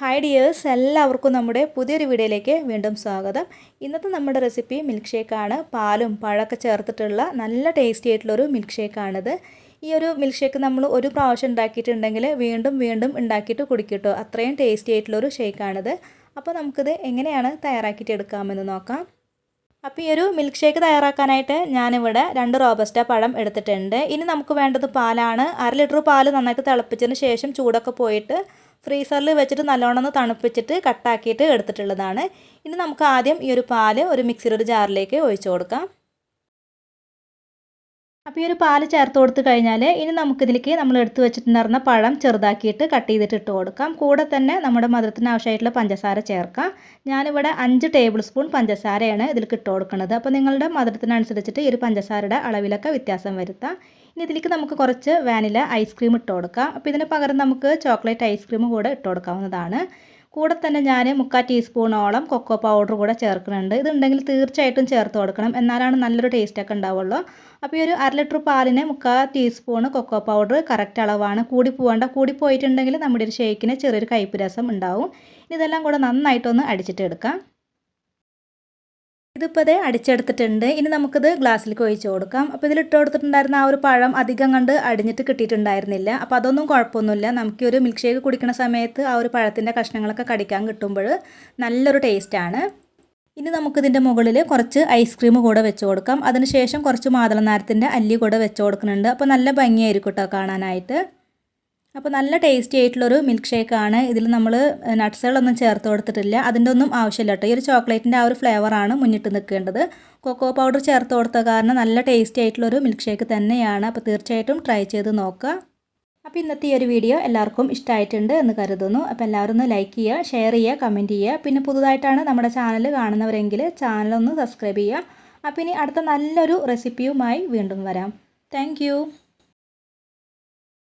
Hi dears, എല്ലാവർക്കും നമ്മുടെ പുതിയൊരു വീഡിയോയിലേക്ക് വീണ്ടും സ്വാഗതം. ഇന്നത്തെ നമ്മുടെ റെസിപ്പി മിൽക്ക് ഷേക്കാണ്. പാലും പഴമൊക്കെ ചേർത്തിട്ടുള്ള നല്ല ടേസ്റ്റി ആയിട്ടുള്ളൊരു മിൽക്ക് ഷേക്കാണിത്. ഈ ഒരു മിൽക്ക് ഷേക്ക് നമ്മൾ ഒരു പ്രാവശ്യം ഉണ്ടാക്കിയിട്ടുണ്ടെങ്കിൽ വീണ്ടും വീണ്ടും ഉണ്ടാക്കിയിട്ട് കുടിക്കട്ടോ, അത്രയും ടേസ്റ്റി ആയിട്ടുള്ളൊരു ഷേക്കാണിത്. അപ്പോൾ നമുക്കിത് എങ്ങനെയാണ് തയ്യാറാക്കിയിട്ട് എടുക്കാമെന്ന് നോക്കാം. അപ്പോൾ ഈ ഒരു മിൽക്ക് ഷേക്ക് തയ്യാറാക്കാനായിട്ട് ഞാനിവിടെ 2 റോബസ്റ്റ പഴം എടുത്തിട്ടുണ്ട്. ഇനി നമുക്ക് വേണ്ടത് പാലാണ്. 1/2 ലിറ്റർ പാൽ നന്നായിട്ട് തിളപ്പിച്ചതിന് ശേഷം ചൂടൊക്കെ പോയിട്ട് ഫ്രീസറിൽ വെച്ചിട്ട് നല്ലോണം ഒന്ന് തണുപ്പിച്ചിട്ട് കട്ടാക്കിയിട്ട് എടുത്തിട്ടുള്ളതാണ്. ഇനി നമുക്ക് ആദ്യം ഈ ഒരു പാല് ഒരു മിക്സിയുടെ ജാറിലേക്ക് ഒഴിച്ചു കൊടുക്കാം. അപ്പോൾ ഈ ഒരു പാല് ചേർത്ത് കൊടുത്തു കഴിഞ്ഞാൽ ഇനി നമുക്കിതിലേക്ക് നമ്മൾ എടുത്തു വെച്ചിട്ടുണ്ടായിരുന്ന പഴം ചെറുതാക്കിയിട്ട് കട്ട് ചെയ്തിട്ട് ഇട്ട് കൊടുക്കാം. കൂടെ തന്നെ നമ്മുടെ മധുരത്തിന് ആവശ്യമായിട്ടുള്ള പഞ്ചസാര ചേർക്കാം. ഞാനിവിടെ 5 ടേബിൾ സ്പൂൺ പഞ്ചസാരയാണ് ഇതിലേക്ക് ഇട്ട് കൊടുക്കുന്നത്. അപ്പോൾ നിങ്ങളുടെ മധുരത്തിനനുസരിച്ചിട്ട് ഈ ഒരു പഞ്ചസാരയുടെ അളവിലൊക്കെ വ്യത്യാസം വരുത്താം. ഇനി ഇതിലേക്ക് നമുക്ക് കുറച്ച് വാനില ഐസ്ക്രീം ഇട്ട് കൊടുക്കാം. അപ്പോൾ ഇതിന് പകരം നമുക്ക് ചോക്ലേറ്റ് ഐസ്ക്രീം കൂടെ ഇട്ട് കൊടുക്കാവുന്നതാണ്. കൂടെ തന്നെ ഞാൻ 3/4 ടീസ്പൂണോളം കൊക്കോ പൗഡർ കൂടെ ചേർക്കുന്നുണ്ട്. ഇതുണ്ടെങ്കിൽ തീർച്ചയായിട്ടും ചേർത്ത് കൊടുക്കണം, എന്നാലാണ് നല്ലൊരു ടേസ്റ്റൊക്കെ ഉണ്ടാവുള്ളൂ. അപ്പോൾ ഈ ഒരു 1/2 ലിറ്റർ പാലിന് 3/4 ടീസ്പൂൺ കൊക്കോ പൗഡർ കറക്റ്റ് അളവാണ്. കൂടി പോയിട്ടുണ്ടെങ്കിൽ നമ്മുടെ ഒരു ഷേക്കിന് ചെറിയൊരു കയ്പ്പ് രസം ഉണ്ടാവും. ഇതെല്ലാം കൂടെ നന്നായിട്ടൊന്ന് അടിച്ചിട്ട് എടുക്കാം. ഇതിപ്പോൾ ഇത് അടിച്ചെടുത്തിട്ടുണ്ട്. ഇനി നമുക്കിത് ഗ്ലാസ്സിലേക്ക് ഒഴിച്ച് കൊടുക്കാം. അപ്പോൾ ഇതിൽ ഇട്ട് കൊടുത്തിട്ടുണ്ടായിരുന്ന ആ ഒരു പഴം അധികം കണ്ട് അടിഞ്ഞിട്ട് കിട്ടിയിട്ടുണ്ടായിരുന്നില്ല. അപ്പോൾ അതൊന്നും കുഴപ്പമൊന്നുമില്ല. നമുക്ക് ഒരു മിൽക്ക് ഷേക്ക് കുടിക്കുന്ന സമയത്ത് ആ ഒരു പഴത്തിൻ്റെ കഷ്ണങ്ങളൊക്കെ കടിക്കാൻ കിട്ടുമ്പോൾ നല്ലൊരു ടേസ്റ്റാണ്. ഇനി നമുക്കിതിൻ്റെ മുകളിൽ കുറച്ച് ഐസ്ക്രീം കൂടെ വെച്ച് കൊടുക്കാം. അതിനുശേഷം കുറച്ച് മാതളനാരത്തിൻ്റെ അല്ലി കൂടെ വെച്ച് കൊടുക്കുന്നുണ്ട്. അപ്പോൾ നല്ല ഭംഗിയായിരിക്കും കേട്ടോ കാണാനായിട്ട്. അപ്പോൾ നല്ല ടേസ്റ്റി ആയിട്ടുള്ളൊരു മിൽക്ക് ഷേക്കാണ്. ഇതിൽ നമ്മൾ നട്ട്സുകളൊന്നും ചേർത്ത് കൊടുത്തിട്ടില്ല, അതിൻ്റെ ഒന്നും ആവശ്യമില്ല കേട്ടോ. ഈ ഒരു ചോക്ലേറ്റിൻ്റെ ആ ഒരു ഫ്ലേവറാണ് മുന്നിട്ട് നിൽക്കേണ്ടത്. കൊക്കോ പൗഡർ ചേർത്ത് കൊടുത്ത കാരണം നല്ല ടേസ്റ്റി ആയിട്ടുള്ളൊരു മിൽക്ക് ഷേക്ക് തന്നെയാണ്. അപ്പോൾ തീർച്ചയായിട്ടും ട്രൈ ചെയ്ത് നോക്കുക. അപ്പോൾ ഇന്നത്തെ ഈ ഒരു വീഡിയോ എല്ലാവർക്കും ഇഷ്ടമായിട്ടുണ്ട് എന്ന് കരുതുന്നു. അപ്പോൾ എല്ലാവരും ഒന്ന് ലൈക്ക് ചെയ്യുക, ഷെയർ ചെയ്യുക, കമൻറ്റ് ചെയ്യുക. പിന്നെ പുതുതായിട്ടാണ് നമ്മുടെ ചാനൽ കാണുന്നവരെങ്കിൽ ചാനലൊന്ന് സബ്സ്ക്രൈബ് ചെയ്യുക. അപ്പോൾ ഇനി അടുത്ത നല്ലൊരു റെസിപ്പിയുമായി വീണ്ടും വരാം. താങ്ക്